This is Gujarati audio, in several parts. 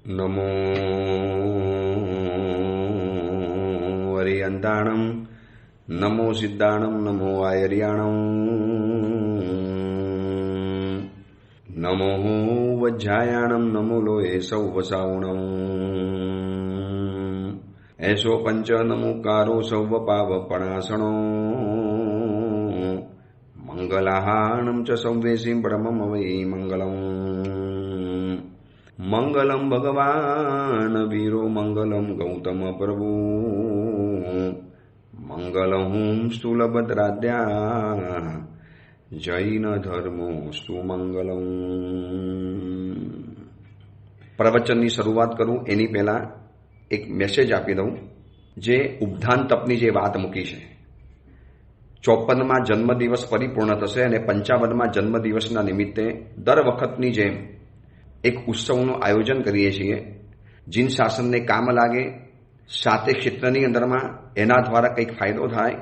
નમો હરિયંતાણમ, નમો સિદ્ધાણમ, નમો આયર્યાણમ, નમો વજ્જાયાણમ, નમો લોએ સૌ વસાવણમ, એસો પંચ નમોકારો સૌ પાવપણાસણો, મંગલાહાણમ ચ સંવેશી બ્રહ્મમ વૈ મંગલમ, મંગલમ ભગવાન વીરો, મંગલમ ગૌતમ પ્રભુ, મંગલમ સ્થૂલભદ્રાદ્યા, જૈન ધર્મો સ્તુ મંગલમ. પ્રવચનની શરૂઆત કરું એની પહેલા એક મેસેજ આપી દઉં. જે ઉપધાન તપની જે વાત મૂકી છે, 54માં જન્મદિવસ પરિપૂર્ણ થશે અને 55માં જન્મદિવસના નિમિત્તે દર વખતની જેમ એક ઉત્સવનું આયોજન કરીએ છીએ. જીન શાસનને કામ લાગે, સાતે ક્ષેત્રની અંદરમાં એના દ્વારા કંઈક ફાયદો થાય.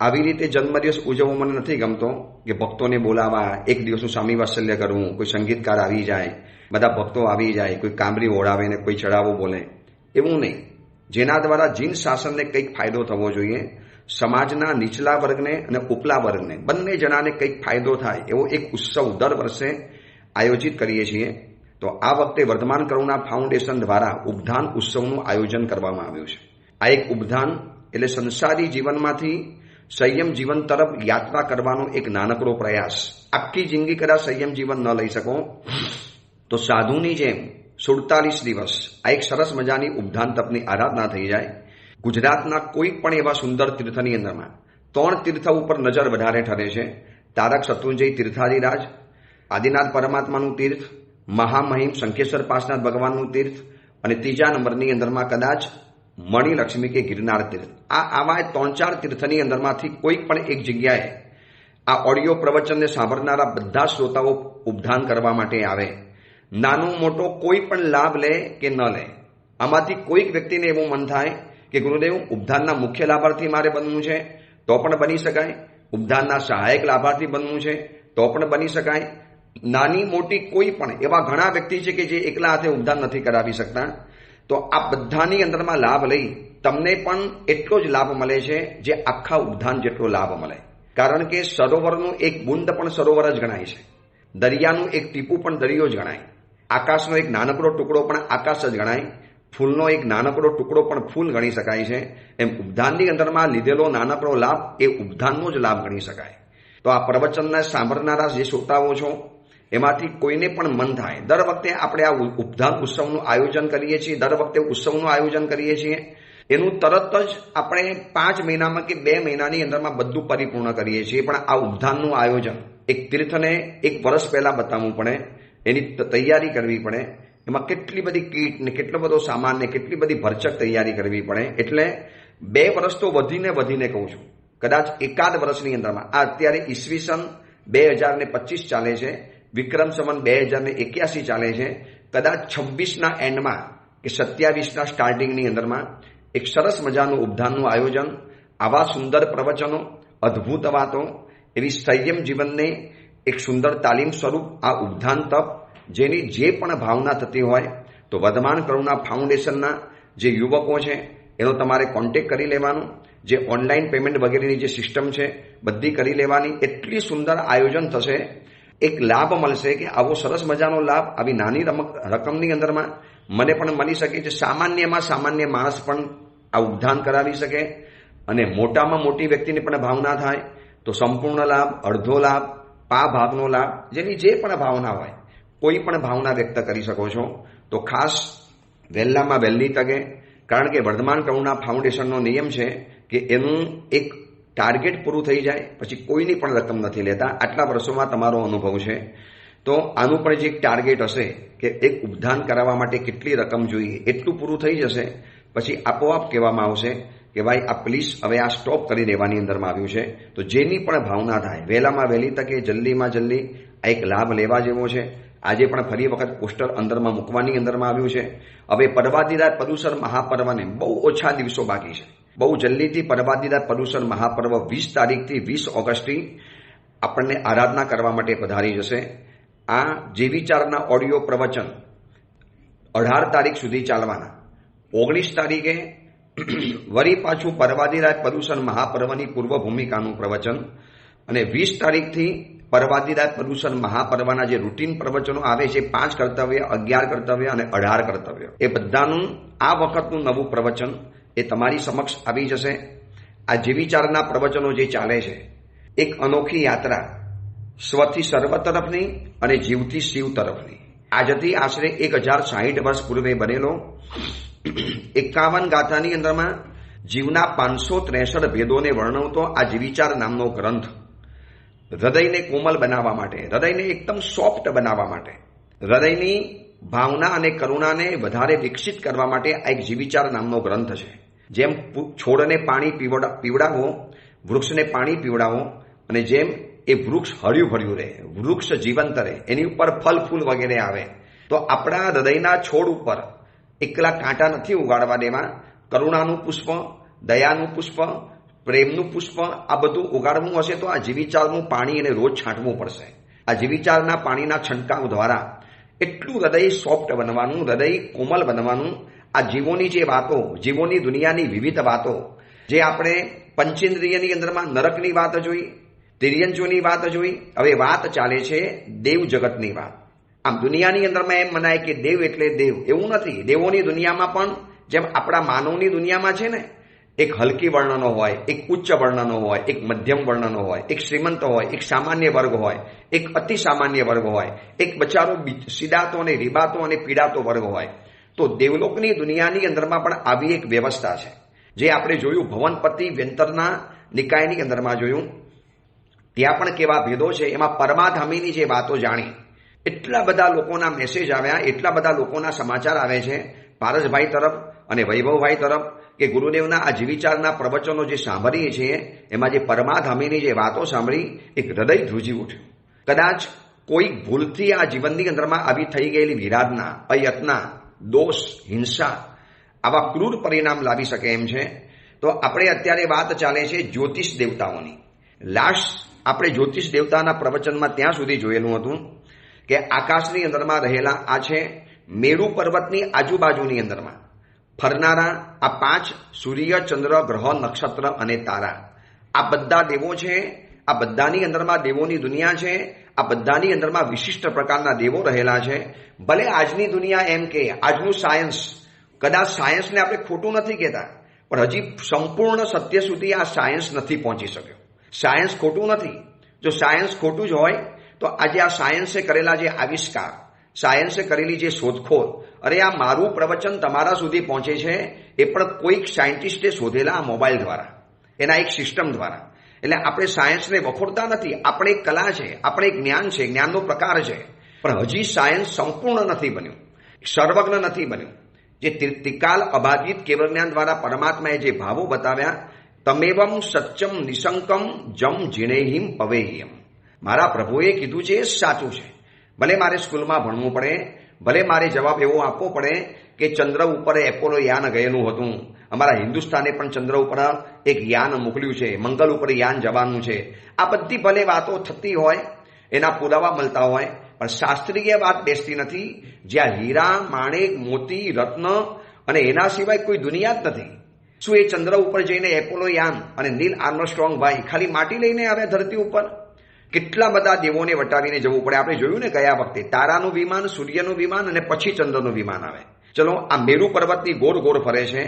આવી રીતે જન્મદિવસ ઉજવવો મને નથી ગમતો કે ભક્તોને બોલાવા, એક દિવસનું સ્વામી વાત્સલ્ય કરવું, કોઈ સંગીતકાર આવી જાય, બધા ભક્તો આવી જાય, કોઈ કામરી ઓળાવે ને કોઈ ચડાવો બોલે, એવું નહીં. જેના દ્વારા જીન શાસનને કંઈક ફાયદો થવો જોઈએ, સમાજના નીચલા વર્ગને અને ઉપલા વર્ગને બંને જણાને કંઈક ફાયદો થાય એવો એક ઉત્સવ દર વર્ષે આયોજિત કરીએ છીએ. તો આ વખતે વર્ધમાન કરુણા ફાઉન્ડેશન દ્વારા ઉપધાન ઉત્સવનું આયોજન કરવામાં આવ્યું છે. આ એક ઉપધાન એટલે સંસારી જીવનમાંથી સંયમ જીવન તરફ યાત્રા કરવાનો એક નાનકડો પ્રયાસ. આખી જિંદગી કદાચ સંયમ જીવન ન લઈ શકો તો સાધુની જેમ 47 દિવસ આ એક સરસ મજાની ઉપધાન તપની આરાધના થઈ જાય. ગુજરાતના કોઈ પણ એવા સુંદર તીર્થની અંદરમાં 3 તીર્થ ઉપર નજર વધારે ઠરે છે. તારક શત્રુંજય તીર્થાધિરાજ, આદિનાથ પરમાત્માનું તીર્થ, મહામહિમ શંખેશ્વર પાસનાથ ભગવાનનું તીર્થ અને ત્રીજા નંબરની અંદરમાં કદાચ મણિલક્ષ્મી કે ગિરનાર તીર્થ. આવા 3-4 તીર્થની અંદરમાંથી કોઈ પણ એક જગ્યાએ આ ઓડિયો પ્રવચનને સાંભળનારા બધા શ્રોતાઓ ઉપધાન કરવા માટે આવે. નાનો મોટો કોઈ પણ લાભ લે કે ન લે, આમાંથી કોઈક વ્યક્તિને એવું મન થાય કે ગુરુદેવ ઉપધાનના મુખ્ય લાભાર્થી મારે બનવું છે તો પણ બની શકાય, ઉપધાનના સહાયક લાભાર્થી બનવું છે તો પણ બની શકાય. નાની મોટી કોઈ પણ એવા ઘણા વ્યક્તિ છે કે જે એકલા હાથે ઉપધાન નથી કરાવી શકતા. તો આ બધાની અંદરમાં લાભ લઈ તમને પણ એટલો જ લાભ મળે છે જે આખા ઉપધાન જેટલો લાભ મળે. કારણ કે સરોવરનું એક બુંદ પણ સરોવર જ ગણાય છે, દરિયાનું એક ટીપું પણ દરિયો જ ગણાય, આકાશનો એક નાનકડો ટુકડો પણ આકાશ જ ગણાય, ફૂલનો એક નાનકડો ટુકડો પણ ફૂલ ગણી શકાય છે. એમ ઉપધાનની અંદરમાં લીધેલો નાનકડો લાભ એ ઉપધાનનો જ લાભ ગણી શકાય. તો આ પ્રવચનના સાંભળનારા જે શ્રોતાઓ છો એમાંથી કોઈને પણ મન થાય, દર વખતે આપણે આ ઉપધાન ઉત્સવનું આયોજન કરીએ છીએ, દર વખતે ઉત્સવનું આયોજન કરીએ છીએ, એનું તરત જ આપણે 5 મહિનામાં કે 2 મહિનાની અંદરમાં બધું પરિપૂર્ણ કરીએ છીએ. પણ આ ઉપધાનનું આયોજન એક તીર્થને 1 વર્ષ પહેલા બતાવવું પડે, એની તૈયારી કરવી પડે, એમાં કેટલી બધી કીટ ને કેટલો બધો સામાન ને કેટલી બધી ભરચક તૈયારી કરવી પડે. એટલે 2 વર્ષ તો વધીને કહું છું, કદાચ એકાદ વર્ષની અંદરમાં આ અત્યારે ઈસવીસન 2025 ચાલે છે, વિક્રમ સંવત 2081 ચાલે છે, કદાચ 26ના એન્ડમાં કે 27ના સ્ટાર્ટિંગની અંદરમાં એક સરસ મજાનું ઉપધાનનું આયોજન, આવા સુંદર પ્રવચનો, અદ્ભુત વાતો, એવી સંયમ જીવનને એક સુંદર તાલીમ સ્વરૂપ આ ઉપધાન તપ, જેની જે પણ ભાવના થતી હોય તો વર્ધમાન કરુણા ફાઉન્ડેશનના જે યુવકો છે એનો તમારે કોન્ટેક્ટ કરી લેવાનો. જે ઓનલાઈન પેમેન્ટ વગેરેની જે સિસ્ટમ છે બધી કરી લેવાની. એટલી સુંદર આયોજન થશે, એક લાભ મળશે કે આવો સરસ મજાનો લાભ આવી નાની રકમની અંદરમાં મને પણ મળી શકે છે. સામાન્યમાં સામાન્ય માણસ પણ આ ઉપધાન કરાવી શકે અને મોટામાં મોટી વ્યક્તિની પણ ભાવના થાય તો સંપૂર્ણ લાભ, અડધો લાભ, પા ભાગનો લાભ, જેની જે પણ ભાવના હોય કોઈ પણ ભાવના વ્યક્ત કરી શકો છો. તો ખાસ વહેલામાં વહેલી તકે, કારણ કે વર્ધમાન કરુણા ફાઉન્ડેશનનો નિયમ છે કે એનું એક ટાર્ગેટ પૂરું થઈ જાય પછી કોઈની પણ રકમ નથી લેતા. આટલા વર્ષોમાં તમારો અનુભવ છે. તો આનું પણ જે એક ટાર્ગેટ હશે કે એક ઉપધાન કરાવવા માટે કેટલી રકમ જોઈએ, એટલું પૂરું થઈ જશે પછી આપોઆપ કહેવામાં આવશે કે ભાઈ આ પ્લીઝ હવે આ સ્ટોપ કરી દેવાની અંદરમાં આવ્યું છે. તો જેની પણ ભાવના થાય વહેલામાં વહેલી તકે, જલ્દીમાં જલ્દી આ એક લાભ લેવા જેવો છે. આજે પણ ફરી વખત પોસ્ટર અંદરમાં મૂકવાની અંદરમાં આવ્યું છે. હવે પરવાદિરાજ પદુસર મહાપર્વને બહુ ઓછા દિવસો બાકી છે. બહુ જલ્દીથી પરવાદિરાજ પદુસર મહાપર્વ 20 તારીખથી 20 ઓગસ્ટથી આપણને આરાધના કરવા માટે પધારી જશે. આ જે વિચારના ઓડિયો પ્રવચન 18 તારીખ સુધી ચાલવાના. 19 તારીખે વળી પાછું પરવાદિરાજ પર્યુષણ મહાપર્વની પૂર્વ ભૂમિકાનું પ્રવચન અને 20 તારીખથી પરવાદિરાજ પર્યુષણ મહાપર્વના જે રૂટીન પ્રવચનો આવે છે 5 કર્તવ્ય, 11 કર્તવ્ય અને 18 કર્તવ્ય, એ બધાનું આ વખતનું નવું પ્રવચન એ તમારી સમક્ષ આવી જશે. આ જીવિચારના પ્રવચનો જે ચાલે છે, એક અનોખી યાત્રા સ્વથી સર્વ તરફની અને જીવથી શિવ તરફની. આજથી આશરે 1060 વર્ષ પૂર્વે બનેલો 51 ગાથાની અંદરમાં જીવના 563 ભેદોને વર્ણવતો આ જીવિચાર નામનો ગ્રંથ હૃદયને કોમલ બનાવવા માટે, હૃદયને એકદમ સોફ્ટ બનાવવા માટે, હૃદયની ભાવના અને કરુણાને વધારે વિકસિત કરવા માટે આ એક જીવિચાર નામનો ગ્રંથ છે. જેમ છોડને પાણી પીવડાવો, વૃક્ષને પાણી પીવડાવો, અને જેમ એ વૃક્ષ હળ્યું ભર્યું રહે, વૃક્ષ જીવંત રહે, એની ઉપર ફલ ફૂલ વગેરે આવે, તો આપણા હૃદયના છોડ ઉપર એકલા કાંટા નથી ઉગાડવા દેવા. કરુણાનું પુષ્પ, દયાનું પુષ્પ, પ્રેમનું પુષ્પ, આ બધું ઉગાડવું હશે તો આ જીવિચારનું પાણી એને રોજ છાંટવું પડશે. આ જીવિચારના પાણીના છંટકાવ દ્વારા એટલું હૃદય સોફ્ટ બનવાનું, હૃદય કોમલ બનવાનું. આ જીવોની જે વાતો, જીવોની દુનિયાની વિવિધ વાતો, જે આપણે પંચેન્દ્રિયની અંદરમાં નરકની વાત જોઈ, તિર્યંચોની વાત જોઈ, હવે વાત ચાલે છે દેવ જગતની વાત. આમ દુનિયાની અંદરમાં એમ મનાય કે દેવ એટલે દેવ, એવું નથી. દેવોની દુનિયામાં પણ જેમ આપણા માનવની દુનિયામાં છે ને, એક હલકી વર્ણનો હોય, એક ઉચ્ચ વર્ણનો હોય, એક મધ્યમ વર્ણનો હોય, એક શ્રીમંત હોય, એક સામાન્ય વર્ગ હોય, એક અતિ સામાન્ય વર્ગ હોય, એક બચારો સીડાતો અને રીબાતો અને પીડાતો વર્ગ હોય. તો દેવલોકની દુનિયાની અંદરમાં પણ આવી એક વ્યવસ્થા છે, જે આપણે જોયું ભવનપતિ વ્યંતરના નિકાયની અંદરમાં જોયું. ત્યાં પણ કેવા ભેદો છે. એમાં પરમાધામીની જે વાતો જાણી, એટલા બધા લોકોના મેસેજ આવ્યા, એટલા બધા લોકોના સમાચાર આવે છે પારસભાઈ તરફ અને વૈભવભાઈ તરફ, કે ગુરુદેવના આ જીવિચારના પ્રવચનો જે સાંભળીએ છીએ એમાં જે પરમાધામીની જે વાતો સાંભળી, એક હૃદય ધ્રુજી ઉઠ્યું. કદાચ કોઈ ભૂલથી આ જીવનની અંદરમાં આવી થઈ ગયેલી વિરાધના, અયત્ના, દોષ, હિંસા આવા ક્રૂર પરિણામ લાવી શકે એમ છે. તો આપણે અત્યારે વાત ચાલે છે જ્યોતિષ દેવતાઓની. લાસ્ટ આપણે જ્યોતિષ દેવતાના પ્રવચનમાં ત્યાં સુધી જોયેલું હતું કે આકાશની અંદરમાં રહેલા આ છે મેરુ પર્વતની આજુબાજુની અંદરમાં ફરનારા આ 5 સૂર્ય, ચંદ્ર, ગ્રહ, નક્ષત્ર અને તારા, આ બધા દેવો છે. આ બધાની અંદરમાં દેવોની દુનિયા છે. આ બધાની અંદરમાં વિશિષ્ટ પ્રકારના દેવો રહેલા છે. ભલે આજની દુનિયા એમ કે આજનું સાયન્સ, કદાચ સાયન્સને આપણે ખોટું નથી કહેતા, પણ હજી સંપૂર્ણ સત્ય સુધી આ સાયન્સ નથી પહોંચી શક્યો. સાયન્સ ખોટું નથી. જો સાયન્સ ખોટું જ હોય તો આજે આ સાયન્સે કરેલા જે આવિષ્કાર, સાયન્સે કરેલી જે શોધખોળ, અરે આ મારું પ્રવચન તમારા સુધી પહોંચે છે એ પણ કોઈક સાયન્ટિસ્ટે શોધેલા આ મોબાઈલ દ્વારા, એના એક સિસ્ટમ દ્વારા. એટલે આપણે સાયન્સને વખોડતા નથી. આપણે એક કલા છે, આપણે એક જ્ઞાન છે, જ્ઞાનનો પ્રકાર છે, પણ હજી સાયન્સ સંપૂર્ણ નથી બન્યું, સર્વજ્ઞ નથી બન્યું. જે ત્રિકાલ અબાધિત કેવળ જ્ઞાન દ્વારા પરમાત્માએ જે ભાવો બતાવ્યા, તમેવમ સત્યમ નિશંકમ જમ જીણેહિમ પવેહિમ, મારા પ્રભુએ કીધું છે એ સાચું છે. ભલે મારે સ્કૂલમાં ભણવું પડે, ભલે મારે જવાબ એવો આપવો પડે કે ચંદ્ર ઉપર એપોલો યાન ગયેલું હતું, અમારા હિન્દુસ્તાને પણ ચંદ્ર ઉપર એક યાન મોકલ્યું છે, મંગળ ઉપર યાન જવાનું છે, આ બધી ભલે વાતો થતી હોય, એના પુરાવા મળતા હોય, પણ શાસ્ત્રીય વાત બેસતી નથી. જ્યાં હીરા, માણેક, મોતી, રત્ન અને એના સિવાય કોઈ દુનિયા જ નથી. શું એ ચંદ્ર ઉપર જઈને એપોલો યાન અને નીલ આર્મસ્ટ્રોંગ ભાઈ ખાલી માટી લઈને આવે ધરતી ઉપર? કેટલા બધા દેવોને વટાવીને જવું પડે. આપણે જોયું ને ગયા વખતે તારાનું વિમાન, સૂર્યનું વિમાન અને પછી ચંદ્રનું વિમાન આવે. ચલો, આ મેરુ પર્વતની ગોળ ગોળ ફરે છે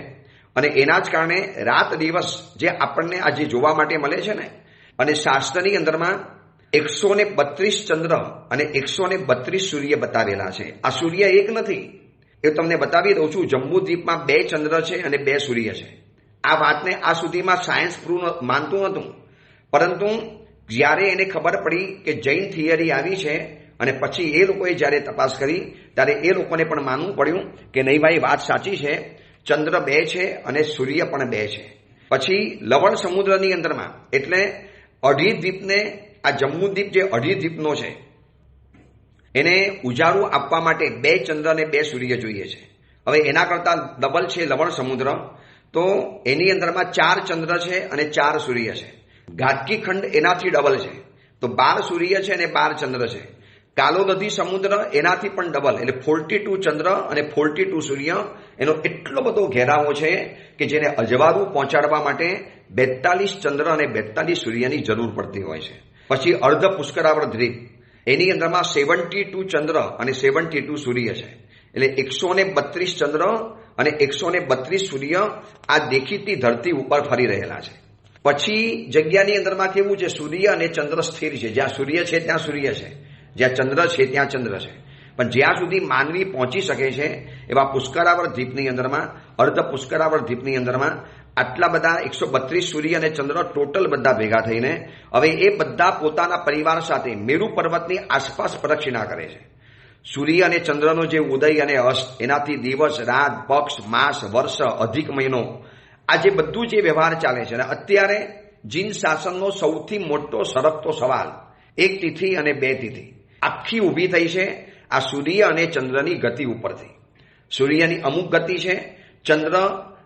અને એના જ કારણે રાત દિવસ જે આપણને આજે જોવા માટે મળે છે ને, અને શાસ્ત્રની અંદરમાં 132 ચંદ્ર અને 132 સૂર્ય બતાવેલા છે. આ સૂર્ય એક નથી, એ તમને બતાવી દઉં છું. જમ્બુ દ્વીપમાં 2 ચંદ્ર છે અને 2 સૂર્ય છે. આ વાતને આ સુધીમાં સાયન્સ પ્રૂવ માનતું હતું, પરંતુ જ્યારે એને ખબર પડી કે જૈન થિયરી આવી છે અને પછી એ લોકોએ જ્યારે તપાસ કરી ત્યારે એ લોકોને પણ માનવું પડ્યું કે નહીં ભાઈ, વાત સાચી છે. ચંદ્ર 2 છે અને સૂર્ય પણ 2 છે. પછી લવણ સમુદ્રની અંદરમાં, એટલે અઢી દ્વીપને, આ જમ્મુ દ્વીપ જે અઢી દ્વીપનો છે, એને ઉજારું આપવા માટે 2 ચંદ્ર અને 2 સૂર્ય જોઈએ છે. હવે એના કરતાં ડબલ છે લવણ સમુદ્ર, તો એની અંદરમાં 4 ચંદ્ર છે અને 4 સૂર્ય છે. ઘાટકી ખંડ એનાથી ડબલ છે, તો 12 સૂર્ય છે અને 12 ચંદ્ર છે. કાલો નદી સમુદ્ર એનાથી પણ ડબલ, એટલે 42 ચંદ્ર અને 42 સૂર્ય, એનો એટલો બધો ઘેરાવો છે કે જેને અજવાળું પહોંચાડવા માટે 42 ચંદ્ર અને 42 સૂર્યની જરૂર પડતી હોય છે. પછી અર્ધ પુષ્કરાવર્ત દ્વીપ, એની અંદરમાં 72 ચંદ્ર અને 72 સૂર્ય છે, એટલે 132 ચંદ્ર અને 132 સૂર્ય આ દેખીતી ધરતી ઉપર ફરી રહેલા છે. પછી જગ્યાની અંદરમાં કેવું છે, સૂર્ય અને ચંદ્ર સ્થિર છે. જ્યાં સૂર્ય છે ત્યાં સૂર્ય છે, જ્યાં ચંદ્ર છે ત્યાં ચંદ્ર છે. પણ જ્યાં સુધી માનવી પહોંચી શકે છે એવા પુષ્કરાવર્ત દ્વીપની અંદરમાં, અર્ધ પુષ્કરાવર્ત દ્વીપની અંદરમાં આટલા બધા 132 સૂર્ય અને ચંદ્ર ટોટલ બધા ભેગા થઈને હવે એ બધા પોતાના પરિવાર સાથે મેરુ પર્વતની આસપાસ પ્રદક્ષિણા કરે છે. સૂર્ય અને ચંદ્રનો જે ઉદય અને અસ્ત, એનાથી દિવસ, રાત, પક્ષ, માસ, વર્ષ, અધિક મહિનો, આ જે બધું જે વ્યવહાર ચાલે છે. અને અત્યારે જીન શાસનનો સૌથી મોટો સરકતો સવાલ, એક તિથિ અને બે તિથિ આખી ઊભી થઈ છે આ સૂર્ય અને ચંદ્રની ગતિ ઉપરથી. સૂર્યની અમુક ગતિ છે, ચંદ્ર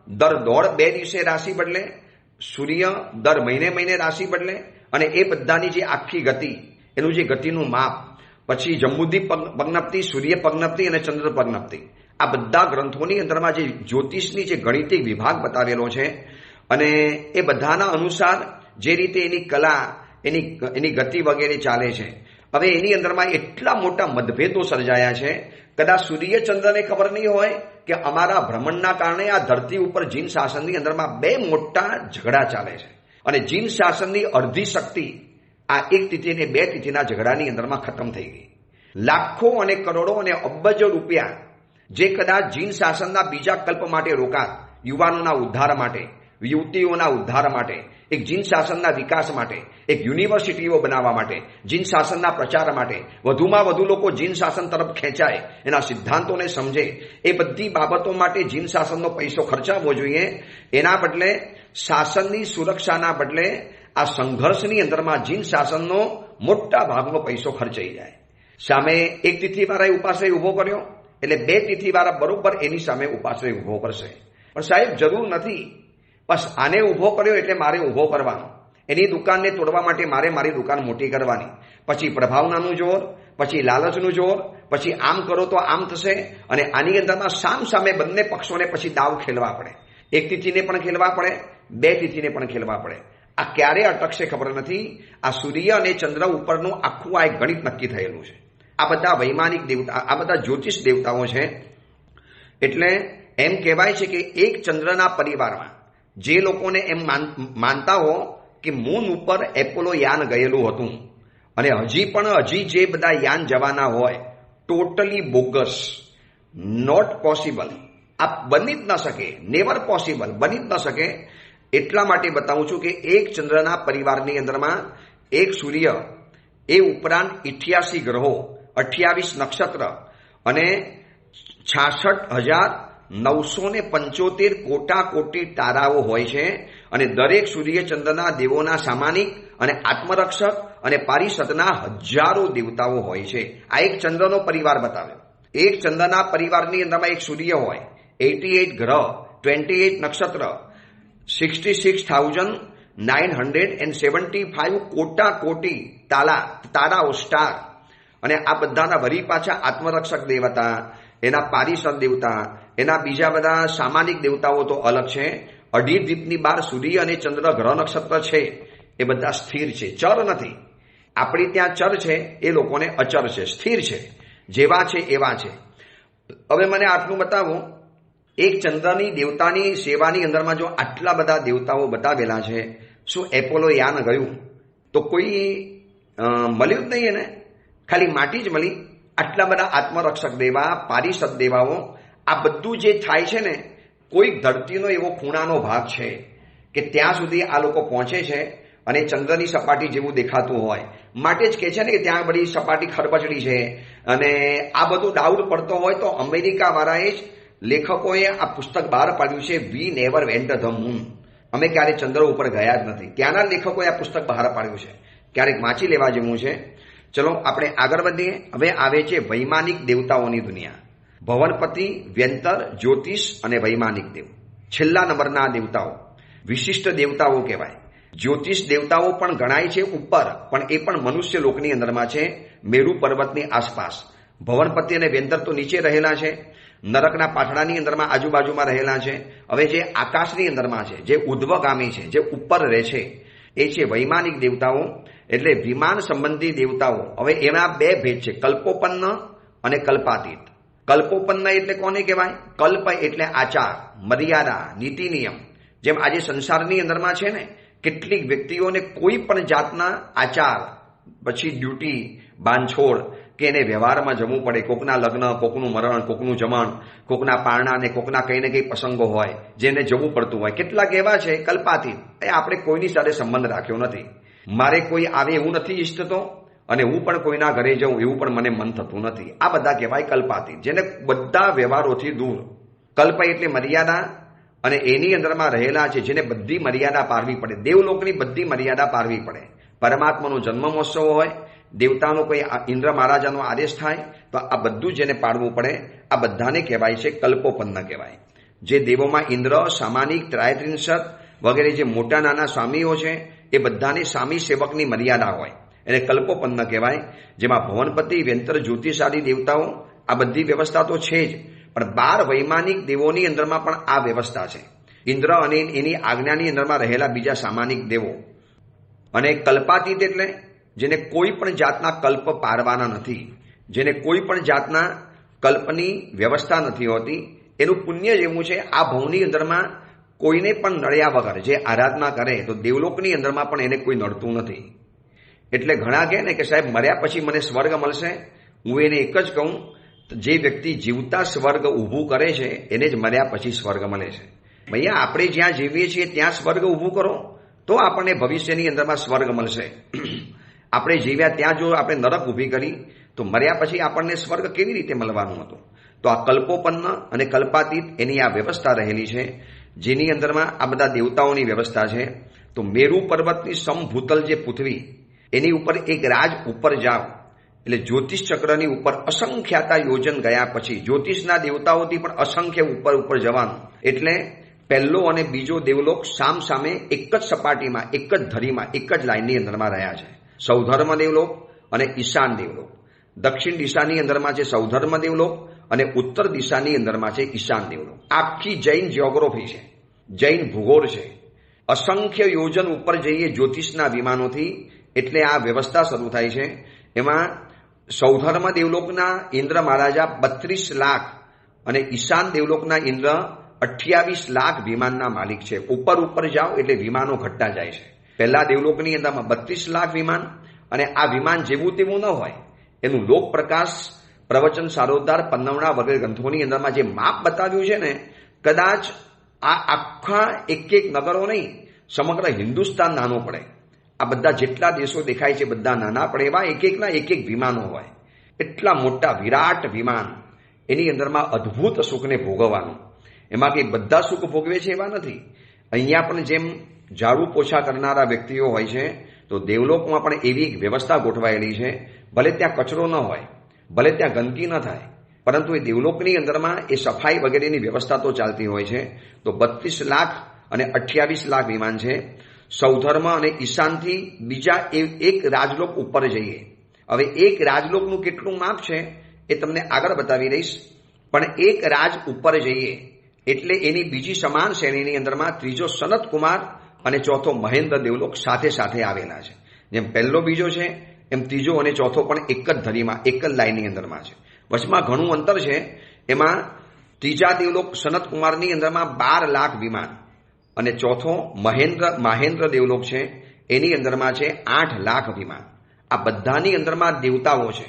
દર 1.5-2 દિવસે રાશિ બદલે, સૂર્ય દર મહિને રાશિ બદલે, અને એ બધાની જે આખી ગતિ, એનું જે ગતિનું માપ, પછી જંબુદ્વીપ પગનપ્તિ, સૂર્ય પગનપ્તિ અને ચંદ્ર પગનપ્તિ, આ બધા ગ્રંથોની અંદરમાં જે જ્યોતિષની જે ગણિતિક વિભાગ બતાવેલો છે, અને એ બધાના અનુસાર જે રીતે એની કલા, એની ગતિ વગેરે ચાલે છે. હવે એની અંદરમાં એટલા મોટા મતભેદો સર્જાયા છે. કદાચ સૂર્ય ચંદ્રને ખબર નહીં હોય કે અમારા ભ્રમણના કારણે આ ધરતી ઉપર જીન શાસનની અંદરમાં 2 મોટા ઝઘડા ચાલે છે, અને જીન શાસનની અડધી શક્તિ આ એક તિથિ અને 2 તિથિના ઝઘડાની અંદરમાં ખતમ થઈ ગઈ. લાખો અને કરોડો અને અબજો રૂપિયા જે કદાચ જીન શાસનના બીજા કલ્પ માટે રોકાત, યુવાનોના ઉદ્ધાર માટે, યુવતીઓના ઉદ્ધાર માટે, એક જીન શાસનના વિકાસ માટે, એક યુનિવર્સિટીઓ બનાવવા માટે, જીન શાસનના પ્રચાર માટે, વધુમાં વધુ લોકો જીન શાસન તરફ ખેંચાય, એના સિદ્ધાંતોને સમજે, એ બધી બાબતો માટે જીન શાસનનો પૈસો ખર્ચાવવો જોઈએ. એના બદલે શાસનની સુરક્ષાના બદલે આ સંઘર્ષની અંદરમાં જીન શાસનનો મોટા ભાગનો પૈસો ખર્ચાઈ જાય. સામે એક તિથિવાળાએ ઉપાશ્રય ઉભો કર્યો, એટલે 2 તિથિવાળા બરોબર એની સામે ઉપાશ્રય ઉભો કરશે. પણ સાહેબ જરૂર નથી, બસ આને ઉભો કર્યો એટલે મારે ઉભો કરવાનો, એની દુકાનને તોડવા માટે મારે મારી દુકાન મોટી કરવાની, પછી પ્રભાવનાનું જોર, પછી લાલચનું જોર, પછી આમ કરો તો આમ થશે, અને આની અંદરમાં સામે બંને પક્ષોને પછી દાવ ખેલવા પડે. એક તિથિને પણ ખેલવા પડે, 2 તિથિને પણ ખેલવા પડે. આ ક્યારે અટકશે ખબર નથી. આ સૂર્ય અને ચંદ્ર ઉપરનું આખું આ એક ગણિત નક્કી થયેલું છે. આ બધા વૈમાનિક દેવતા, આ બધા જ્યોતિષ દેવતાઓ છે. એટલે એમ કહેવાય છે કે એક ચંદ્રના પરિવારમાં જે લોકોને એમ માનતા હો કે મૂન ઉપર એપોલો યાન ગયેલું હતું, અને હજી જે બધા યાન જવાના હોય, ટોટલી બોગસ, નોટ પોસિબલ, આ બની જ ન શકે, નેવર પોસિબલ, બની જ ન શકે. એટલા માટે બતાવું છું કે એક ચંદ્રના પરિવારની અંદરમાં એક સૂર્ય, એ ઉપરાંત 88 ગ્રહો, 28 નક્ષત્ર અને 66,975 કોટી તારાઓ હોય છે. અને દરેક સૂર્ય ચંદ્રના દેવોના સામાનિક અને આત્મરક્ષક અને પારિષદના હજારો દેવતાઓ હોય છે. આ એક ચંદ્રનો પરિવાર બતાવ્યો. એક ચંદ્રના પરિવારની અંદરમાં એક સૂર્ય હોય, 88 ગ્રહ, 28 નક્ષત્ર, 66,975 કોટી તારાઓ, સ્ટાર, અને આ બધાના વરી પાછા આત્મરક્ષક દેવતા, એના પારિષદ દેવતા, એના બીજા બધા સામાનિક દેવતાઓ તો અલગ છે. 18 દ્વીપની બહાર સૂર્ય અને ચંદ્ર ગ્રહ નક્ષત્ર છે, એ બધા સ્થિર છે, ચર નથી. આપણી ત્યાં ચર છે, એ લોકોને અચર છે, સ્થિર છે, જેવા છે એવા છે. હવે મને આટલું બતાવો, એક ચંદ્રની દેવતાની સેવાની અંદરમાં જો આટલા બધા દેવતાઓ બતાવેલા છે, શું એપોલો યાન ગયું તો કોઈ મળ્યું જ નહીં એને? ખાલી માટી જ મળી? આટલા બધા આત્મરક્ષક દેવા, પારિષદ દેવાઓ, આ બધું જે થાય છે ને, કોઈ ધરતીનો એવો ખૂણાનો ભાગ છે કે ત્યાં સુધી આ લોકો પહોંચે છે, અને ચંદ્રની સપાટી જેવું દેખાતું હોય માટે જ કહે છે ને કે ત્યાં બધી સપાટી ખરબચડી છે. અને આ બધું ડાઉટ પડતો હોય તો અમેરિકાવાળાએ જ, લેખકોએ આ પુસ્તક બહાર પાડ્યું છે, વી નેવર વેન્ટ ધ મૂન. અમે ક્યારે ચંદ્ર ઉપર ગયા જ નથી. ત્યાંના લેખકોએ આ પુસ્તક બહાર પાડ્યું છે, ક્યારેક વાંચી લેવા જેવું છે. ચલો આપણે આગળ વધીએ. હવે આવે છે વૈમાનિક દેવતાઓની દુનિયા. ભવનપતિ, વ્યંતર, જ્યોતિષ અને વૈમાનિક દેવ, છેલ્લા નંબરના દેવતાઓ વિશિષ્ટ દેવતાઓ કહેવાય. જ્યોતિષ દેવતાઓ પણ ગણાય છે ઉપર, પણ એ પણ મનુષ્ય લોકની અંદરમાં છે. મેરુ પર્વતની આસપાસ. ભવનપતિ અને વેંતર તો નીચે રહેલા છે, નરકના પાછળની અંદરમાં આજુબાજુમાં રહેલા છે. હવે જે આકાશની અંદરમાં છે, જે ઉધ્વગામી છે, જે ઉપર રહે છે, એ છે વૈમાનિક દેવતાઓ, એટલે વિમાન સંબંધી દેવતાઓ. હવે એના બે ભેદ છે, કલ્પોપન્ન અને કલ્પાતીત. કલ્પોપન્ન એટલે કોને કહેવાય? કલ્પ એટલે આચાર, મર્યાદા, નીતિ નિયમ. જેમ આજે સંસારની અંદરમાં છે ને, કેટલીક વ્યક્તિઓને કોઈ પણ જાતના આચાર, પછી ડ્યુટી, બાંધછોડ કે એને વ્યવહારમાં જમવું પડે. કોકના લગ્ન, કોકનું મરણ, કોકનું જમણ, કોકના પારણા ને કોકના કંઈ ને કંઈ પ્રસંગો હોય જેને જવું પડતું હોય. કેટલાક એવા છે કલ્પાતીત, એ આપણે કોઈની સાથે સંબંધ રાખ્યો નથી. મારે કોઈ આવે એવું નથી ઈચ્છતો અને હું પણ કોઈના ઘરે જાઉં એવું પણ મને મન થતું નથી. આ બધા કહેવાય કલ્પાતીત, જેને બધા વ્યવહારોથી દૂર. કલ્પ એટલે મર્યાદા, અને એની અંદરમાં રહેલા છે જેને બધી મર્યાદા પારવી પડે. દેવલોકની બધી મર્યાદા પારવી પડે. પરમાત્માનો જન્મ મહોત્સવ હોય, દેવતાનો કોઈ ઇન્દ્ર મહારાજાનો આદેશ થાય તો આ બધું જેને પાડવું પડે, આ બધાને કહેવાય છે કલ્પોપન્ન કહેવાય. જે દેવોમાં ઇન્દ્ર, સામાનિક, ત્રાયત્રિંશત વગેરે જે મોટા નાના સ્વામીઓ છે, એ બધાને સ્વામી સેવકની મર્યાદા હોય એને કલ્પોપન્ન કહેવાય. જેમાં ભવનપતિ, વેંતર, જ્યોતિષાદી દેવતાઓ, આ બધી વ્યવસ્થા તો છે જ, પણ 12 વૈમાનિક દેવોની અંદરમાં પણ આ વ્યવસ્થા છે. ઇન્દ્ર અને એની આજ્ઞાની અંદરમાં રહેલા બીજા સામાનિક દેવો. અને કલ્પાતીત એટલે જેને કોઈ પણ જાતના કલ્પ પારવાના નથી, જેને કોઈ પણ જાતના કલ્પની વ્યવસ્થા નથી હોતી. એનું પુણ્ય જેવું છે, આ ભવની અંદરમાં કોઈને પણ નડ્યા વગર જે આરાધના કરે તો દેવલોકની અંદરમાં પણ એને કોઈ નડતું નથી. એટલે ઘણા કહે ને કે સાહેબ મર્યા પછી મને સ્વર્ગ મળશે. હું એને એક જ કહું, જે વ્યક્તિ જીવતા સ્વર્ગ ઊભું કરે છે એને જ મર્યા પછી સ્વર્ગ મળે છે. ભૈયા આપણે જ્યાં જીવીએ છીએ ત્યાં સ્વર્ગ ઊભું કરો તો આપણને ભવિષ્યની અંદરમાં સ્વર્ગ મળશે. આપણે જીવ્યા ત્યાં જો આપણે નરક ઊભી કરી તો મર્યા પછી આપણને સ્વર્ગ કેવી રીતે મળવાનું હતું? તો આ કલ્પોપન્ન અને કલ્પાતીત એની આ વ્યવસ્થા રહેલી છે, જેની અંદરમાં આ બધા દેવતાઓની વ્યવસ્થા છે. તો મેરુ પર્વતની સમભૂતલ જે પૃથ્વી, એની ઉપર એક રાજ ઉપર જાવ એટલે જ્યોતિષ ચક્રની ઉપર અસંખ્યાતા યોજન ગયા પછી જ્યોતિષના દેવતાઓથી પણ અસંખ્ય ઉપર જવાનું. એટલે પહેલો અને બીજો દેવલોક સામ સામે એક જ સપાટીમાં, એક જ ધરીમાં, એક જ લાઇનની અંદરમાં રહ્યા છે. સૌધર્મ દેવલોક અને ઈશાન દેવલોક. દક્ષિણ દિશાની અંદરમાં છે સૌધર્મ દેવલોક અને ઉત્તર દિશાની અંદરમાં છે ઈશાન દેવલોક. આખી જૈન જીઓગ્રાફી છે, જૈન ભૂગોળ છે. અસંખ્ય યોજન ઉપર જઈએ જ્યોતિષના વિમાનોથી, એટલે આ વ્યવસ્થા શરૂ થાય છે. એમાં સૌધર્મ દેવલોકના ઇન્દ્ર મહારાજા 32 લાખ અને ઈશાન દેવલોકના ઇન્દ્ર 28 લાખ વિમાનના માલિક છે. ઉપર જાઓ એટલે વિમાનો ઘટતા જાય છે. પહેલા દેવલોકની અંદરમાં 32 લાખ વિમાન, અને આ વિમાન જેવું તેવું ન હોય. એનું લોક પ્રકાશ, પ્રવચન સારોદ્ધાર, પન્નવણા વગેરે ગ્રંથોની અંદરમાં જે માપ બતાવ્યું છે ને, કદાચ આ આખા એક નગરો નહીં, સમગ્ર હિન્દુસ્તાન નાનો પડે. આ બધા જેટલા દેશો દેખાય છે બધા નાના પડે એવા એક વિમાનો હોય. એટલા મોટા વિરાટ વિમાન, એની અંદરમાં અદ્ભુત સુખને ભોગવવાનું. એમાં કંઈ બધા સુખ ભોગવે છે એવા નથી. અહીંયા પણ જેમ ઝાડુ પોછા કરનારા વ્યક્તિઓ હોય છે, તો દેવલોકમાં પણ એવી એક વ્યવસ્થા ગોઠવાયેલી છે. ભલે ત્યાં કચરો ન હોય, ભલે ત્યાં ગંદકી ન થાય, પરંતુ એ દેવલોકની અંદરમાં એ સફાઈ વગેરેની વ્યવસ્થા તો ચાલતી હોય છે. તો 32 લાખ અને 28 લાખ વિમાન છે. સૌધર્મ અને ઈશાનથી બીજા એક રાજલોક ઉપર જઈએ. હવે એક રાજલોકનું કેટલું માપ છે એ તમને આગળ બતાવી દઈશ, પણ એક રાજ ઉપર જઈએ એટલે એની બીજી સમાન શ્રેણીની અંદરમાં ત્રીજો સનત કુમાર અને ચોથો મહેન્દ્ર દેવલોક સાથે સાથે આવેલા છે. જેમ પહેલો બીજો છે એમ ત્રીજો અને ચોથો પણ એક જ ધરીમાં, એક જ લાઇનની અંદરમાં છે. વચમાં ઘણું અંતર છે. એમાં ત્રીજા દેવલોક સનત કુમારની અંદરમાં 12 લાખ વિમાન અને ચોથો મહેન્દ્ર દેવલોક છે, એની અંદરમાં છે 8 લાખ વિમાન. આ બધાની અંદરમાં દેવતાઓ છે,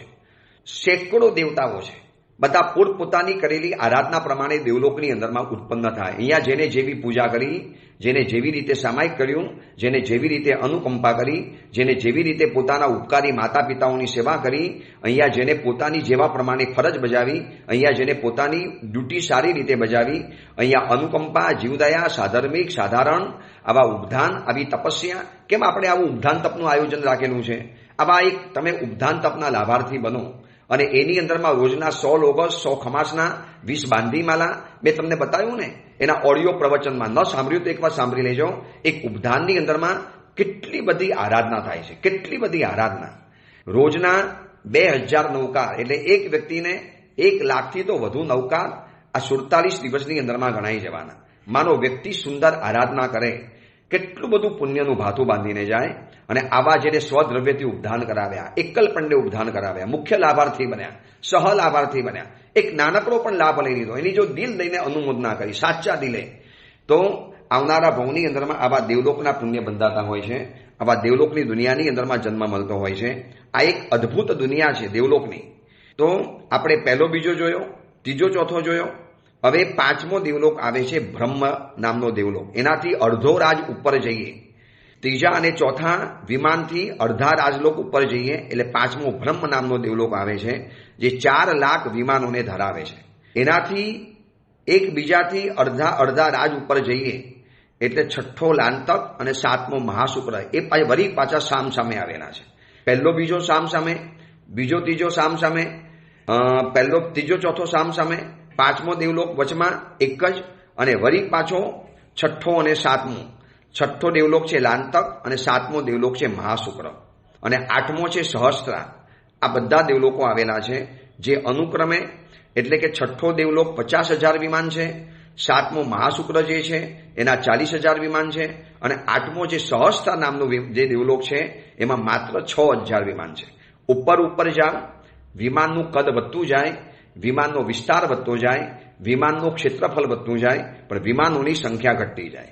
સેંકડો દેવતાઓ છે. બધા પોતપોતાની કરેલી આરાધના પ્રમાણે દેવલોકની અંદરમાં ઉત્પન્ન થાય. અહીંયા જેને જેવી પૂજા કરી, જેને જેવી રીતે સામાયિક કર્યું, જેને જેવી રીતે અનુકંપા કરી, જેને જેવી રીતે પોતાના ઉપકારી માતા પિતાઓની સેવા કરી, અહીંયા જેને પોતાની જેવા પ્રમાણે ફરજ બજાવી, અહીંયા જેને પોતાની ડ્યુટી સારી રીતે બજાવી, અહીંયા અનુકંપા, જીવદયા, સાધર્મિક, સાધારણ, આવા ઉપધાન, આવી તપસ્યા. કેમ આપણે આવું ઉપધાન તપનું આયોજન રાખેલું છે? આવા એક તમે ઉપધાન તપના લાભાર્થી બનો અને એની અંદરમાં રોજના 100 લોગસ, 100 ખમાસના, 20 બાંધીમાલા. મેં તમને બતાવ્યું ને એના ઓડિયો પ્રવચનમાં, ન સાંભળ્યું તો એકવાર સાંભળી લેજો. એક ઉપધાનની અંદરમાં કેટલી બધી આરાધના થાય છે, કેટલી બધી આરાધના. રોજના 2000 નૌકાર એટલે એક વ્યક્તિને 1 લાખથી તો વધુ નૌકાર આ 47 દિવસની અંદરમાં ગણાઈ જવાના. માનો વ્યક્તિ સુંદર આરાધના કરે, કેટલું બધું પુણ્યનું ભાથું બાંધીને જાય અને આવા જેને સ્વદ્રવ્યથી ઉપધાન કરાવ્યા, એકલ પંડે ઉપધાન કરાવ્યા, મુખ્ય લાભાર્થી બન્યા, સહ લાભાર્થી બન્યા, એક નાનકડો પણ લાભ લઈ લીધો, એની જો દિલ લઈને અનુમોદના કરી સાચા દિલે, તો આવનારા ભવની અંદરમાં આવા દેવલોકના પુણ્ય બંધાતા હોય છે. આવા દેવલોકની દુનિયાની અંદરમાં જન્મ મળતો હોય છે. આ એક અદ્ભુત દુનિયા છે દેવલોકની. તો આપણે પહેલો બીજો જોયો, ત્રીજો ચોથો જોયો. હવે 5મો દેવલોક આવે છે બ્રહ્મ નામનો દેવલોક. એનાથી અડધો રાજ ઉપર જઈએ, ત્રીજા અને ચોથા વિમાનથી અડધા રાજલોક ઉપર જઈએ એટલે 5મો બ્રહ્મ નામનો દેવલોક આવે છે, જે 4 લાખ વિમાનોને ધરાવે છે. એનાથી એકબીજાથી અડધા રાજ ઉપર જઈએ એટલે 6ઠ્ઠો લાંતક અને 7મો મહાશુક્ર, એ વળી પાછા સામસામે આવેલા છે. પહેલો બીજો સામસામે, બીજો ત્રીજો સામસામે, પહેલો ત્રીજો ચોથો સામસામે, 5મો દેવલોક વચમાં એક જ, અને વળી પાછો 6ઠ્ઠો અને 7મો. 6ઠ્ઠો દેવલોક છે લાંતક અને 7મો દેવલોક છે મહાશુક્ર અને 8મો છે સહસ્ત્રા. આ બધા દેવલોકો આવેલા છે, જે અનુક્રમે એટલે કે 6ઠ્ઠો દેવલોક 50,000 વિમાન છે, 7મો મહાશુક્ર જે છે એના 40,000 વિમાન છે, અને 8મો જે સહસ્ત્રા નામનો જે દેવલોક છે એમાં માત્ર 6,000 વિમાન છે. ઉપર જાવ, વિમાનનું કદ વધતું જાય, વિમાનનો વિસ્તાર વધતો જાય, વિમાનનું ક્ષેત્રફળ વધતું જાય, પણ વિમાનોની સંખ્યા ઘટતી જાય.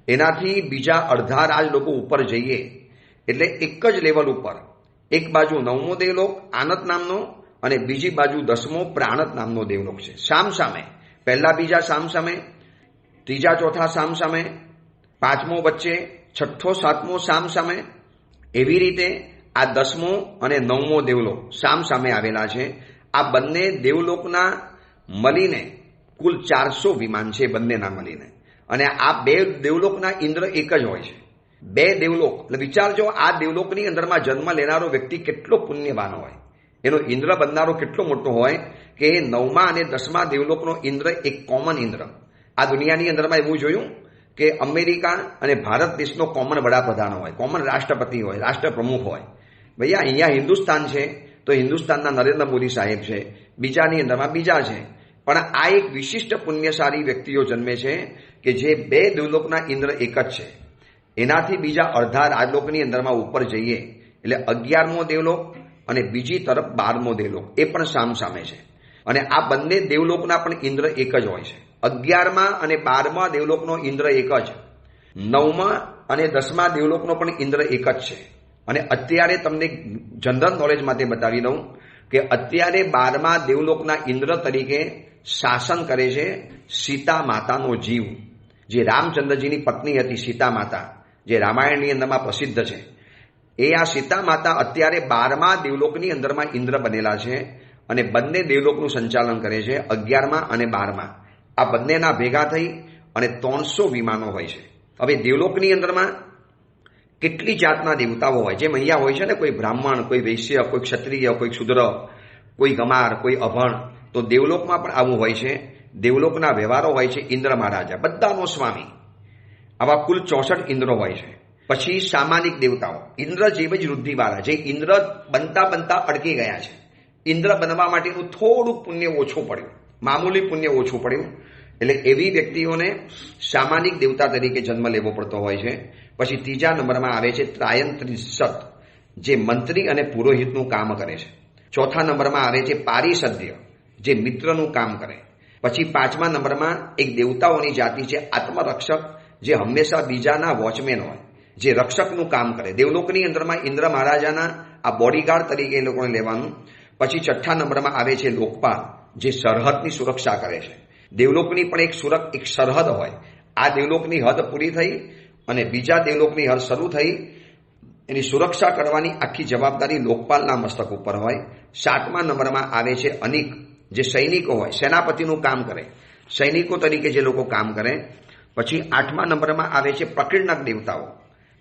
એનાથી બીજા અડધા રાજ લોકો ઉપર જઈએ એટલે એક જ લેવલ ઉપર, એક બાજુ 9મો દેવલોક આનત નામનો અને બીજી બાજુ 10મો પ્રાણત નામનો દેવલોક છે. સામસામે, પહેલા બીજા સામસામે, ત્રીજા ચોથા સામસામે, 5મો વચ્ચે, 6ઠ્ઠો 7મો સામસામે. એવી રીતે આ 10મો અને 9મો દેવલોક સામસામે આવેલા છે. આ બંને દેવલોકના મળીને કુલ 400 વિમાન છે, બંનેના મળીને. અને આ 2 દેવલોકના ઇન્દ્ર એક જ હોય છે. 2 દેવલોક એટલે વિચારજો, આ દેવલોકની અંદરમાં જન્મ લેનારો વ્યક્તિ કેટલો પુણ્યવાન હોય, એનો ઇન્દ્ર બનનારો કેટલો મોટો હોય કે 9મા અને 10મા દેવલોકનો ઇન્દ્ર એક કોમન ઇન્દ્ર. આ દુનિયાની અંદરમાં એવું જોયું કે અમેરિકા અને ભારત દેશનો કોમન વડાપ્રધાન હોય, કોમન રાષ્ટ્રપતિ હોય, રાષ્ટ્રપ્રમુખ હોય. ભૈયા અહીંયા હિન્દુસ્તાન છે તો હિન્દુસ્તાનના નરેન્દ્ર મોદી સાહેબ છે, બીજાની અંદરમાં બીજા છે. પણ આ એક વિશિષ્ટ પુણ્યશાળી વ્યક્તિઓ જન્મે છે કે જે 2 દેવલોકના ઇન્દ્ર એક જ છે. એનાથી બીજા અડધા રાજલોકની અંદરમાં ઉપર જઈએ એટલે 11મો દેવલોક અને બીજી તરફ 12મો દેવલોક, એ પણ સામસામે છે. અને આ બંને દેવલોકના પણ ઇન્દ્ર એક જ હોય છે. 11મા અને 12મા દેવલોકનો ઇન્દ્ર એક જ, 9મા અને 10મા દેવલોકનો પણ ઇન્દ્ર એક જ છે. અને અત્યારે તમને જનરલ નોલેજ માટે બતાવી દઉં કે અત્યારે 12મા દેવલોકના ઇન્દ્ર તરીકે શાસન કરે છે સીતા માતાનો જીવ, જે રામચંદ્રજીની પત્ની હતી સીતા માતા, જે રામાયણની અંદરમાં પ્રસિદ્ધ છે. એ આ સીતા માતા અત્યારે 12મા દેવલોકની અંદરમાં ઇન્દ્ર બનેલા છે અને બંને દેવલોકનું સંચાલન કરે છે, 11મા અને 12મા. આ બંનેના ભેગા થઈ અને 300 વિમાનો હોય છે. હવે દેવલોકની અંદરમાં કેટલી જાતના દેવતાઓ હોય, જેમ અહીંયા હોય છે ને, કોઈ બ્રાહ્મણ, કોઈ વૈશ્ય, કોઈ ક્ષત્રિય, કોઈ ક્ષુદ્ર, કોઈ ગમાર, કોઈ અભણ. તો દેવલોકમાં પણ આવું હોય છે. દેવલોકના વ્યવહારો હોય છે ઇન્દ્ર મહારાજા, બધાનો સ્વામી. આવા કુલ 64 ઇન્દ્રો હોય છે. પછી સામાનિક દેવતાઓ, ઇન્દ્ર જેવી જ વૃદ્ધિવાળા, જે ઇન્દ્ર બનતા અટકી ગયા છે. ઇન્દ્ર બનવા માટેનું થોડુંક પુણ્ય ઓછું પડ્યું, મામૂલી પુણ્ય ઓછું પડ્યું, એટલે એવી વ્યક્તિઓને સામાનિક દેવતા તરીકે જન્મ લેવો પડતો હોય છે. પછી ત્રીજા નંબરમાં આવે છે ત્રાયંત્રિસત, જે મંત્રી અને પુરોહિતનું કામ કરે છે. ચોથા નંબરમાં આવે છે પારિષદ્ય, જે મિત્રનું કામ કરે. પછી 5મા નંબરમાં એક દેવતાઓની જાતિ છે આત્મરક્ષક, જે હંમેશા બીજાના વોચમેન હોય, જે રક્ષકનું કામ કરે. દેવલોકની અંદરમાં ઇન્દ્ર મહારાજાના આ બોડીગાર્ડ તરીકે એ લોકોને લેવાનું. પછી 6ઠ્ઠા નંબરમાં આવે છે લોકપાલ, જે સરહદની સુરક્ષા કરે છે. દેવલોકની પણ એક સરહદ હોય. આ દેવલોકની હદ પૂરી થઈ અને બીજા દેવલોકની હદ શરૂ થઈ, એની સુરક્ષા કરવાની આખી જવાબદારી લોકપાલના મસ્તક ઉપર હોય. 7મા નંબરમાં આવે છે અનિક, જે સૈનિકો હોય, સેનાપતિનું કામ કરે, સૈનિકો તરીકે જે લોકો કામ કરે. પછી 8મા નંબરમાં આવે છે પ્રકીર્ણક દેવતાઓ,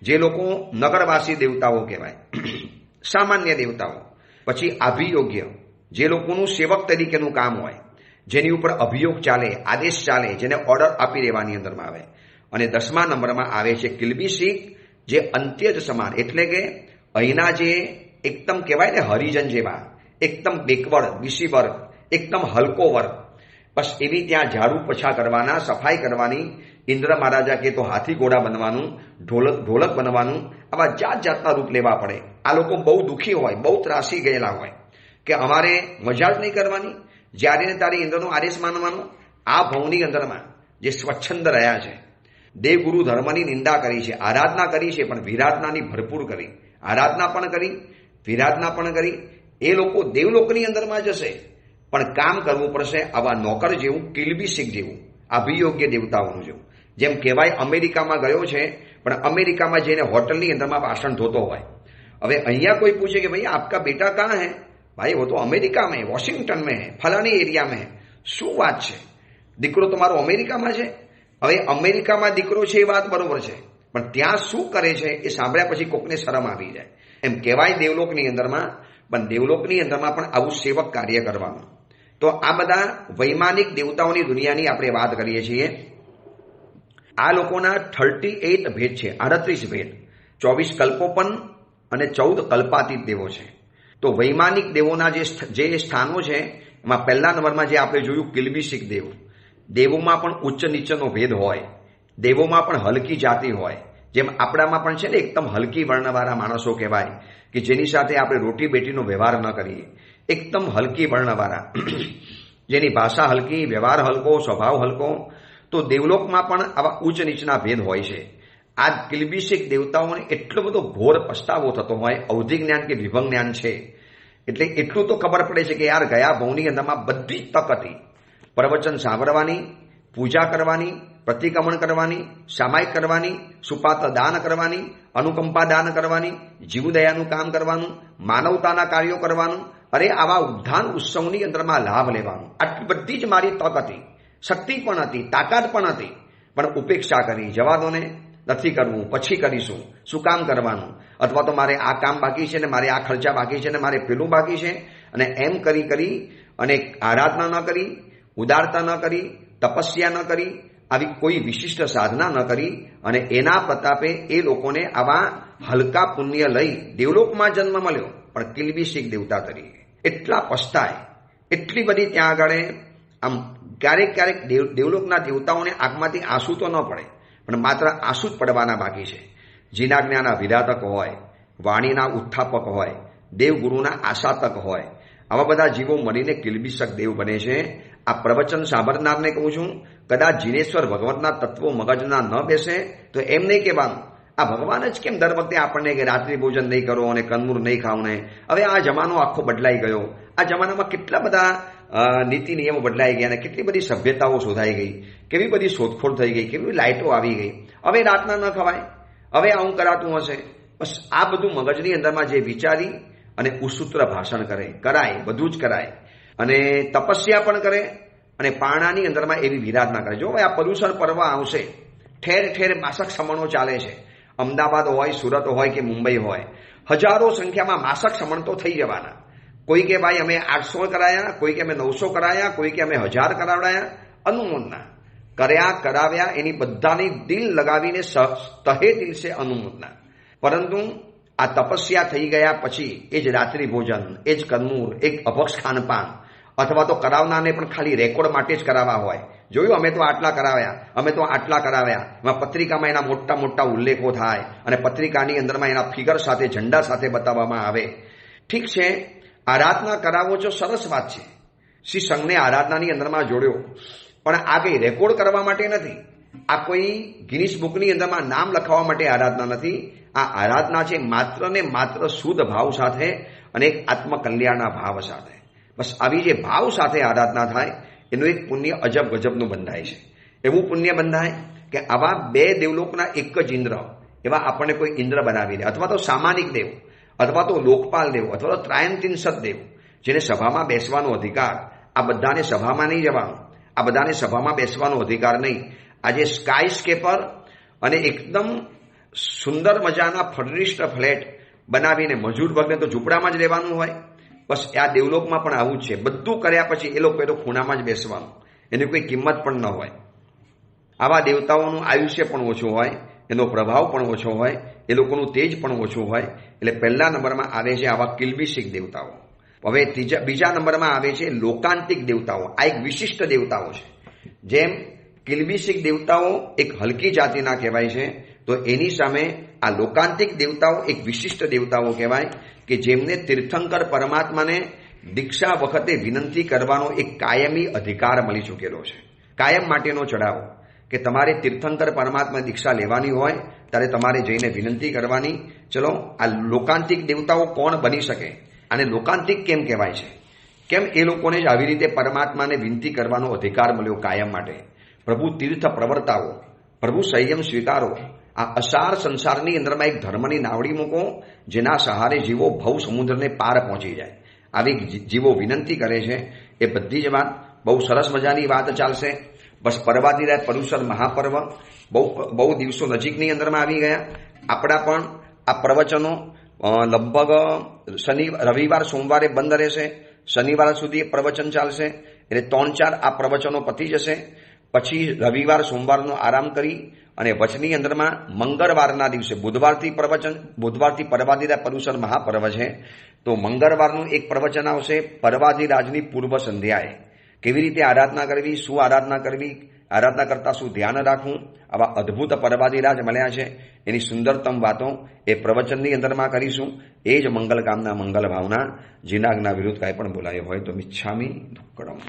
જે લોકો નગરવાસી દેવતાઓ કહેવાય, સામાન્ય દેવતાઓ. પછી અભિયોગ્ય, જે લોકોનું સેવક તરીકેનું કામ હોય, જેની ઉપર અભિયોગ ચાલે, આદેશ ચાલે, જેને ઓર્ડર આપી દેવાની અંદરમાં આવે. અને 10મા નંબરમાં આવે છે કિલ્બિશિક, જે અંત્યજ સમાન, એટલે કે અહીંના જે એકદમ કહેવાય ને હરિજન જેવા, એકદમ બેકવર્ડ, બીસી વર્ગ, એકદમ હલકો વર્ગ. બસ એવી ત્યાં ઝાડુ પોછા કરવાના, સફાઈ કરવાની. ઇન્દ્ર મહારાજા કે તો હાથી ઘોડા બનવાનું, ઢોલક બનવાનું, આવા જાત જાતના રૂપ લેવા પડે. આ લોકો બહુ દુઃખી હોય, બહુ ત્રાસી ગયેલા હોય કે અમારે મજા જ નહીં કરવાની, જ્યારે ને તારે ઇન્દ્રનો આદેશ માનવાનો. આ ભવની અંદરમાં જે સ્વચ્છંદ રહ્યા છે, દેવગુરુ ધર્મની નિંદા કરી છે, આરાધના કરી છે, પણ વિરાધનાની ભરપૂર કરી. આરાધના પણ કરી, વિરાધના પણ કરી. એ લોકો દેવલોકની અંદરમાં જશે, પણ કામ કરવું પડશે આવા નોકર જેવું, કિલ્બિશિક જેવું, અભિયોગ્ય દેવતાઓનું જેવું. જેમ કહેવાય અમેરિકામાં ગયો છે, પણ અમેરિકામાં જઈને હોટલની અંદરમાં વાસણ ધોતો હોય. હવે અહીંયા કોઈ પૂછે કે ભાઈ આપકા બેટા કહાં હૈ? ભાઈ वो तो अमेरिका में, वॉशिंगटन में है, फलानी एरिया में है. શું વાત છે? દીકરો તમારો અમેરિકામાં છે? હવે અમેરિકામાં દીકરો છે એ વાત બરોબર છે, પણ ત્યાં શું કરે છે એ સાંભળ્યા પછી કોકને શરમ આવી જાય. એમ કહેવાય દેવલોકની અંદરમાં, પણ દેવલોકની અંદરમાં પણ આવું સેવક કાર્ય કરવાનું. તો આ બધા વૈમાનિક દેવતાઓની દુનિયાની આપણે વાત કરીએ છીએ. આ લોકોના 38 ભેદ છે, 38 ભેદ, 24 કલ્પોપન અને 14 કલ્પાતીત દેવો છે. તો વૈમાનિક દેવોના જે સ્થાનો છે એમાં પહેલા નંબરમાં જે આપણે જોયું કિલ્બિશિક દેવ. દેવોમાં પણ ઉચ્ચ નીચનો ભેદ હોય, દેવોમાં પણ હલકી જાતિ હોય. જેમ આપણામાં પણ છે ને એકદમ હલકી વર્ણવાળા માણસો કહેવાય કે જેની સાથે આપણે રોટી બેટીનો વ્યવહાર ન કરીએ. એકદમ હલકી વર્ણવાળા, જેની ભાષા હલકી, વ્યવહાર હલકો, સ્વભાવ હલકો. તો દેવલોકમાં પણ આવા ઉચ્ચ નીચના ભેદ હોય છે. આ કિલ્બિશિક દેવતાઓને એટલો બધો ઘોર પસ્તાવો થતો હોય, અવધિ જ્ઞાન કે વિભંગ જ્ઞાન છે એટલે એટલું તો ખબર પડે છે કે યાર ગયા ભવની અંદરમાં બધી તક હતી. પ્રવચન સાંભળવાની, પૂજા કરવાની, પ્રતિક્રમણ કરવાની, સામાયિક કરવાની, સુપાત્ર દાન કરવાની, અનુકંપા દાન કરવાની, જીવદયાનું કામ કરવાનું, માનવતાના કાર્યો કરવાનું. અરે આવા ઉદ્ધાન ઉત્સવની અંદરમાં લાભ લેવાનું. આટલી બધી જ મારી તક હતી, શક્તિ પણ હતી, તાકાત પણ હતી, પણ ઉપેક્ષા કરી. જવા દો ને, નથી કરવું, પછી કરીશું, શું કામ કરવાનું, અથવા તો મારે આ કામ બાકી છે ને મારે આ ખર્ચા બાકી છે ને મારે પેલું બાકી છે. અને એમ કરી અને આરાધના ન કરી, ઉદારતા ન કરી, તપસ્યા ન કરી, આવી કોઈ વિશિષ્ટ સાધના ન કરી, અને એના પ્રતાપે એ લોકોને આવા હલકા પુણ્ય લઈ દેવલોકમાં જન્મ મળ્યો, પણ કિલ્બિશિક દેવતા તરીકે. એટલા પસ્તાય, એટલી બધી ત્યાં આગળ આમ ક્યારેક દેવલોકના દેવતાઓને આંખમાંથી આંસુ તો ન પડે, પણ માત્ર આંસુ જ પડવાના બાકી છે. જીનાજ્ઞાના વિધાતક હોય, વાણીના ઉત્થાપક હોય, દેવગુરુના આશાતક હોય, આવા બધા જીવો મળીને કિલ્બિશક દેવ બને છે. આ પ્રવચન સાંભળનારને કહું છું, કદાચ જીનેશ્વર ભગવતના તત્વો મગજના ન બેસે તો એમ નહીં કહેવાનું આ ભગવાન જ કેમ દર વખતે આપણને કે રાત્રિ ભોજન નહીં કરો અને કંદમૂળ નહીં ખાવ ને. હવે આ જમાનો આખો બદલાઈ ગયો. આ જમાનામાં કેટલા બધા નીતિ નિયમો બદલાઈ ગયા અને કેટલી બધી સભ્યતાઓ શોધાઈ ગઈ, કેવી બધી શોધખોળ થઈ ગઈ, કેવી લાઇટો આવી ગઈ. હવે રાતના ન ખવાય, હવે આવું કરાતું હશે. બસ આ બધું મગજની અંદરમાં જે વિચારી અને ઉસૂત્ર ભાષણ કરાય, બધું જ કરાય. અને તપસ્યા પણ કરે અને પારણાની અંદરમાં એવી વિરાધના કરે. જો હવે આ પર્યુષણ પર્વ આવશે, ઠેર ઠેર માસક સમણો ચાલે છે. અમદાવાદ હોય, સુરત હોય કે મુંબઈ હોય, હજારો સંખ્યામાં માસક સમણ તો થઈ જવાના. કોઈ કે ભાઈ અમે 800 કરાયા, કોઈ કે અમે 900 કરાયા, કોઈ કે અમે 1000 કરાવડાયા. અનુમોદના કરાવ્યા એની બધાની દિલ લગાવીને તહે દિલ સે અનુમોદના. પરંતુ આ તપસ્યા થઈ ગયા પછી એ જ રાત્રિ ભોજન, એ જ કંદમૂળ, એક અભક્ષ ખાનપાન, અથવા તો કરાવનારને પણ ખાલી રેકોર્ડ માટે જ કરાવવા હોય. જોયું અમે તો આટલા કરાવ્યા, અમે તો આટલા કરાવ્યા. એમાં પત્રિકામાં એના મોટા મોટા ઉલ્લેખો થાય અને પત્રિકાની અંદરમાં એના ફિગર સાથે, ઝંડા સાથે બતાવવામાં આવે. ઠીક છે, આરાધના કરાવો છો, સરસ વાત છે. શ્રી સંઘને આરાધનાની અંદરમાં જોડ્યો, પણ આ કંઈ રેકોર્ડ કરવા માટે નથી. આ કોઈ ગિનિસ બુકની અંદરમાં નામ લખાવવા માટે આરાધના નથી. આ આરાધના છે માત્ર ને માત્ર શુદ્ધ ભાવ સાથે અને એક આત્મકલ્યાણના ભાવ સાથે. બસ આવી જે ભાવ સાથે આરાધના થાય એનું એક પુણ્ય અજબ ગજબનું બંધાય છે. એવું પુણ્ય બંધાય કે આવા 2 દેવલોકના એક જ ઇન્દ્ર, એવા આપણને કોઈ ઇન્દ્ર બનાવી દે, અથવા તો સામાનિક દેવ, અથવા તો લોકપાલ દેવ, અથવા તો ત્રાયંતિંસદ દેવ, જેને સભામાં બેસવાનો અધિકાર. આ બધાને સભામાં નહીં જવાનું, આ બધાને સભામાં બેસવાનો અધિકાર નહીં. આજે સ્કાય સ્કેપર અને એકદમ સુંદર મજાના ફર્નિશ્ડ ફ્લેટ બનાવીને મજૂર વર્ગને તો ઝૂંપડામાં જ રહેવાનું હોય. બસ આ દેવલોકમાં પણ આવું જ છે. બધું કર્યા પછી એ લોકો ખૂણામાં જ બેસવાનું, એની કોઈ કિંમત પણ ન હોય. આવા દેવતાઓનું આયુષ્ય પણ ઓછું હોય, એનો પ્રભાવ પણ ઓછો હોય, એ લોકોનું તેજ પણ ઓછું હોય. એટલે પહેલા નંબરમાં આવે છે આવા કિલ્બિશિક દેવતાઓ. હવે બીજા નંબરમાં આવે છે લોકાંતિક દેવતાઓ. આ એક વિશિષ્ટ દેવતાઓ છે. જેમ કિલ્બિશિક દેવતાઓ એક હલકી જાતિના કહેવાય છે, તો એની સામે આ લોકાંતિક દેવતાઓ એક વિશિષ્ટ દેવતાઓ કહેવાય કે જેમને તીર્થંકર પરમાત્માને દીક્ષા વખતે વિનંતી કરવાનો એક કાયમી અધિકાર મળી ચૂકેલો છે. કાયમ માટેનો ચઢાવો કે તમારે તીર્થંકર પરમાત્મા દીક્ષા લેવાની હોય ત્યારે તમારે જઈને વિનંતી કરવાની. ચલો, આ લોકાંતિક દેવતાઓ કોણ બની શકે? અને લોકાંતિક કેમ કહેવાય છે? કેમ એ લોકોને જ આવી રીતે પરમાત્માને વિનંતી કરવાનો અધિકાર મળ્યો કાયમ માટે? પ્રભુ તીર્થ પ્રવર્તાવો, પ્રભુ સંયમ સ્વીકારો, આ અસાર સંસારની અંદરમાં એક ધર્મની નાવડી મૂકો જેના સહારે જીવો ભવ સમુદ્રને પાર પહોંચી જાય. આવી જીવો વિનંતી કરે છે. એ બધી જ વાત બહુ સરસ મજાની વાત ચાલશે. બસ પર્વાધિરાજ પર્યુષણ મહાપર્વ બહુ દિવસો નજીકની અંદરમાં આવી ગયા. આપણા પણ આ પ્રવચનો લગભગ રવિવાર સોમવારે બંધ રહેશે. શનિવાર સુધી પ્રવચન ચાલશે. એટલે 3-4 આ પ્રવચનો પતી જશે. પછી રવિવાર સોમવારનો આરામ કરી અને વચની અંદરમાં મંગળવારના દિવસે બુધવારથી પર્વાધિરાજ પર્યુષણ મહાપર્વ છે, તો મંગળવારનું એક પ્રવચન આવશે પર્વાધિરાજની પૂર્વ સંધ્યાએ. કેવી રીતે આરાધના કરવી, શું આરાધના કરવી, આરાધના કરતા શું ધ્યાન રાખવું, આવા અદ્ભુત પર્વાધિરાજ મળ્યા છે એની સુંદરતમ વાતો એ પ્રવચનની અંદરમાં કરીશું. એ જ મંગલ કામના મંગલ ભાવના. જીનાગના વિરુદ્ધ કાંઈ પણ બોલાયો હોય તો મિચ્છામી દુક્કડમ.